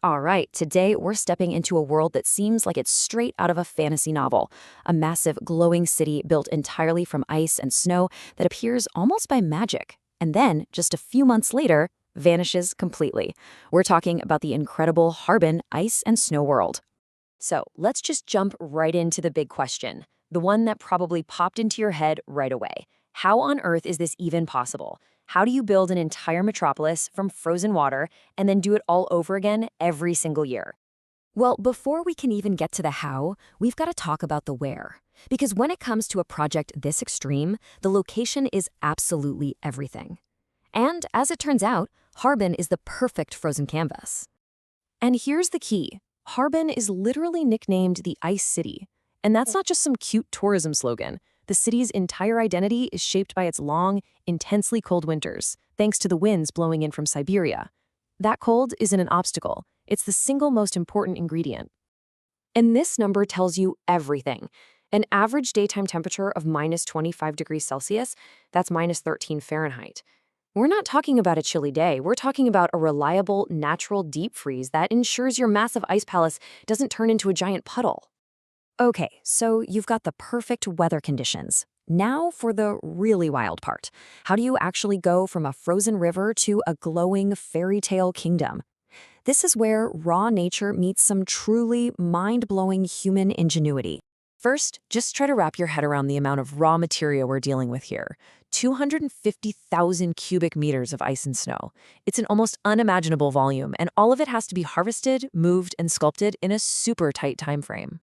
All right, today we're stepping into a world that seems like it's straight out of a fantasy novel. A massive, glowing city built entirely from ice and snow that appears almost by magic. And then, just a few months later, vanishes completely. We're talking about the incredible Harbin ice and snow world. So let's just jump right into the big question, the one that probably popped into your head right away. How on earth is this even possible? How do you build an entire metropolis from frozen water and then do it all over again every single year? Well, before we can even get to the how, we've got to talk about the where. Because when it comes to a project this extreme, the location is absolutely everything. And as it turns out, Harbin is the perfect frozen canvas. And here's the key. Harbin is literally nicknamed the Ice City. And that's not just some cute tourism slogan. The city's entire identity is shaped by its long, intensely cold winters, thanks to the winds blowing in from Siberia. That cold isn't an obstacle. It's the single most important ingredient. And this number tells you everything. An average daytime temperature of minus 25 degrees Celsius, that's minus 13 Fahrenheit. We're not talking about a chilly day. We're talking about a reliable, natural deep freeze that ensures your massive ice palace doesn't turn into a giant puddle. Okay, so you've got the perfect weather conditions. Now for the really wild part. How do you actually go from a frozen river to a glowing fairy tale kingdom? This is where raw nature meets some truly mind-blowing human ingenuity. First, just try to wrap your head around the amount of raw material we're dealing with here. 250,000 cubic meters of ice and snow. It's an almost unimaginable volume, and all of it has to be harvested, moved, and sculpted in a super tight time frame.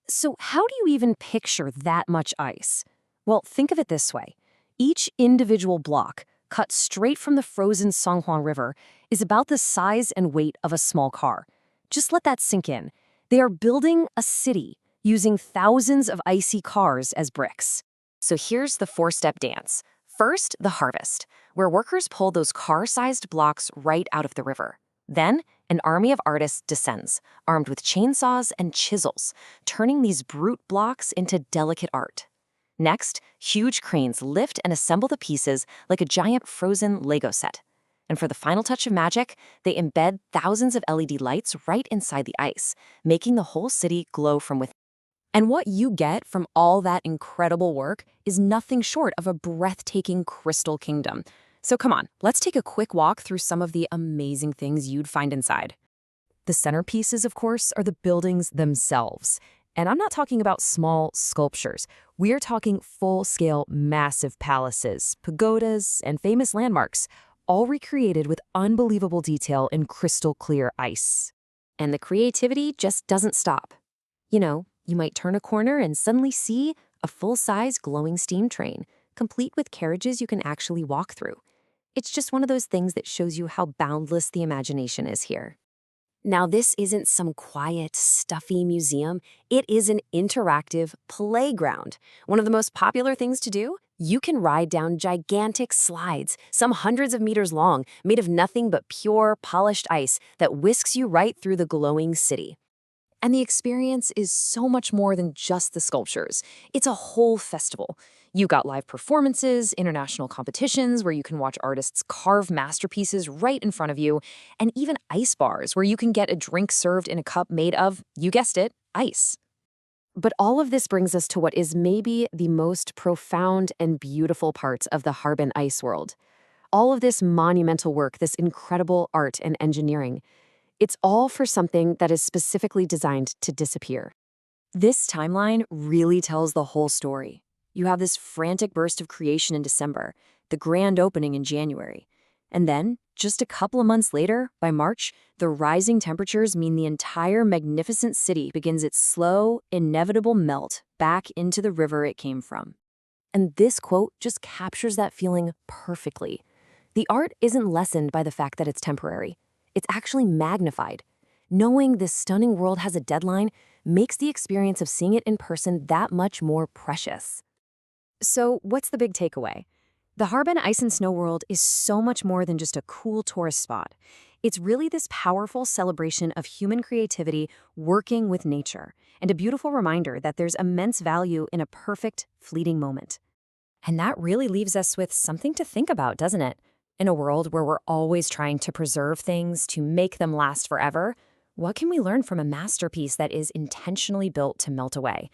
So how do you even picture that much ice? Well, think of it this way. Each individual block, cut straight from the frozen Songhuang River, is about the size and weight of a small car. Just let that sink in. They are building a city using thousands of icy cars as bricks. So here's the four-step dance. First, the harvest, where workers pull those car-sized blocks right out of the river. Then, an army of artists descends, armed with chainsaws and chisels, turning these brute blocks into delicate art. Next, huge cranes lift and assemble the pieces like a giant frozen Lego set. And for the final touch of magic, they embed thousands of LED lights right inside the ice, making the whole city glow from within. And what you get from all that incredible work is nothing short of a breathtaking crystal kingdom. So come on, let's take a quick walk through some of the amazing things you'd find inside. The centerpieces, of course, are the buildings themselves. And I'm not talking about small sculptures. We're talking full-scale, massive palaces, pagodas, and famous landmarks, all recreated with unbelievable detail in crystal-clear ice. And the creativity just doesn't stop. You might turn a corner and suddenly see a full-size glowing steam train, complete with carriages you can actually walk through. It's just one of those things that shows you how boundless the imagination is here. Now, this isn't some quiet, stuffy museum. It is an interactive playground. One of the most popular things to do? You can ride down gigantic slides, some hundreds of meters long, made of nothing but pure, polished ice that whisks you right through the glowing city. And the experience is so much more than just the sculptures. It's a whole festival. You got live performances, international competitions where you can watch artists carve masterpieces right in front of you, and even ice bars where you can get a drink served in a cup made of, you guessed it, ice. But all of this brings us to what is maybe the most profound and beautiful part of the Harbin ice world. All of this monumental work, this incredible art and engineering, it's all for something that is specifically designed to disappear. This timeline really tells the whole story. You have this frantic burst of creation in December, the grand opening in January. And then, just a couple of months later, by March, the rising temperatures mean the entire magnificent city begins its slow, inevitable melt back into the river it came from. And this quote just captures that feeling perfectly. The art isn't lessened by the fact that it's temporary. It's actually magnified. Knowing this stunning world has a deadline makes the experience of seeing it in person that much more precious. So what's the big takeaway? The Harbin Ice and Snow World is so much more than just a cool tourist spot. It's really this powerful celebration of human creativity working with nature, and a beautiful reminder that there's immense value in a perfect, fleeting moment. And that really leaves us with something to think about, doesn't it? In a world where we're always trying to preserve things, to make them last forever, What can we learn from a masterpiece that is intentionally built to melt away?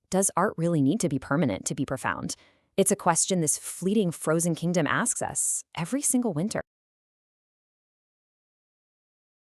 Does art really need to be permanent to be profound? It's a question this fleeting frozen kingdom asks us every single winter.